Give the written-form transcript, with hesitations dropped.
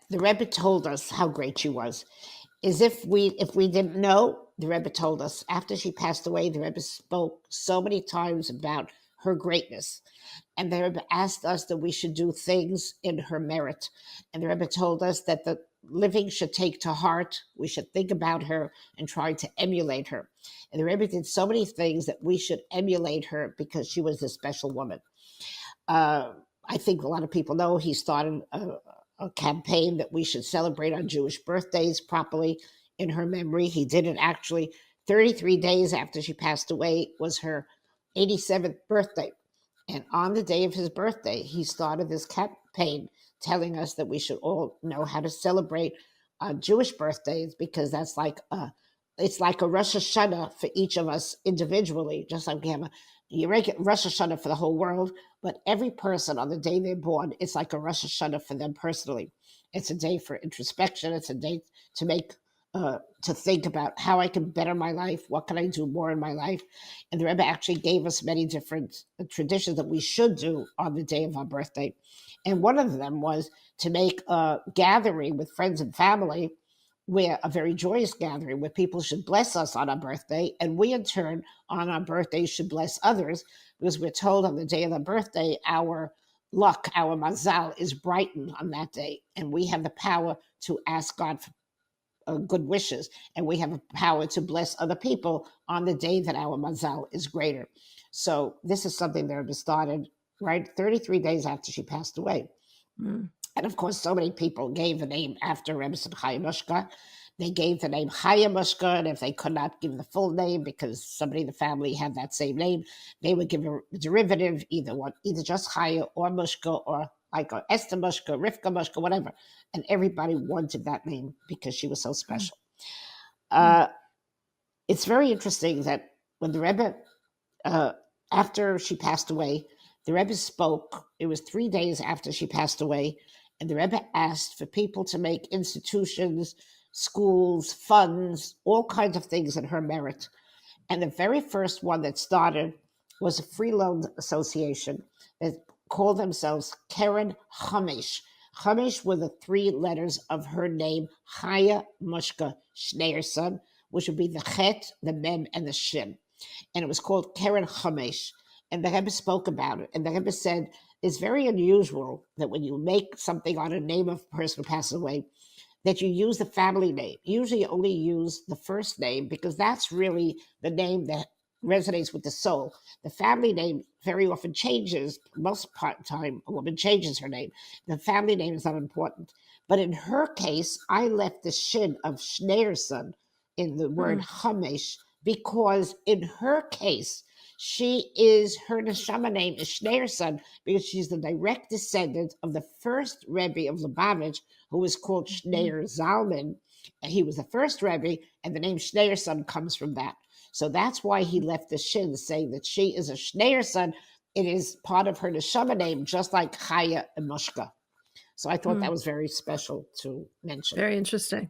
the Rebbe told us how great she was. As if we didn't know, the Rebbe told us. After she passed away, the Rebbe spoke so many times about her greatness. And the Rebbe asked us that we should do things in her merit. And the Rebbe told us that the living should take to heart. We should think about her and try to emulate her. And the Rebbe did so many things that we should emulate her because she was a special woman. I think a lot of people know he started a campaign that we should celebrate our Jewish birthdays properly in her memory. He did it actually 33 days after she passed away was her 87th birthday. And on the day of his birthday, he started this campaign telling us that we should all know how to celebrate Jewish birthdays because it's like a Rosh Hashanah for each of us individually, just like we have a Rosh Hashanah for the whole world, but every person on the day they're born, it's like a Rosh Hashanah for them personally. It's a day for introspection. It's a day to to think about how I can better my life. What can I do more in my life? And the Rebbe actually gave us many different traditions that we should do on the day of our birthday. And one of them was to make a gathering with friends and family, where a very joyous gathering where people should bless us on our birthday, and we in turn on our birthday should bless others, because we're told on the day of our birthday our luck, our mazal is brightened on that day, and we have the power to ask God for good wishes, and we have a power to bless other people on the day that our mazal is greater. So this is something that was started right 33 days after she passed away. And of course, so many people gave the name after Rebbetzin Chaya Mushka. They gave the name Chaya Mushka, and if they could not give the full name because somebody in the family had that same name, they would give a derivative, either just Chaya or Mushka, or like Esther Mushka, Rivka Mushka, whatever. And everybody wanted that name because she was so special. It's very interesting that when the Rebbe, after she passed away, the Rebbe spoke. It was 3 days after she passed away, and the Rebbe asked for people to make institutions, schools, funds, all kinds of things in her merit. And the very first one that started was a free loan association that called themselves Keren Chamesh. Chamesh were the 3 letters of her name, Chaya Mushka Schneerson, which would be the Chet, the Mem, and the Shin. And it was called Keren Chamesh. And the Rebbe spoke about it. And the Rebbe said, it's very unusual that when you make something on a name of a person who passes away, that you use the family name. Usually you only use the first name because that's really the name that resonates with the soul. The family name very often changes. Most part of the time, a woman changes her name. The family name is not important. But in her case, I left the shin of Schneerson in the word Chamesh because in her case, her neshama name is Schneerson because she's the direct descendant of the first Rebbe of Lubavitch, who was called Schneer Zalman. And he was the first Rebbe, and the name Schneerson comes from that. So that's why he left the shin, saying that she is a Schneerson. It is part of her neshama name, just like Chaya and Mushka. So I thought that was very special to mention. Very interesting.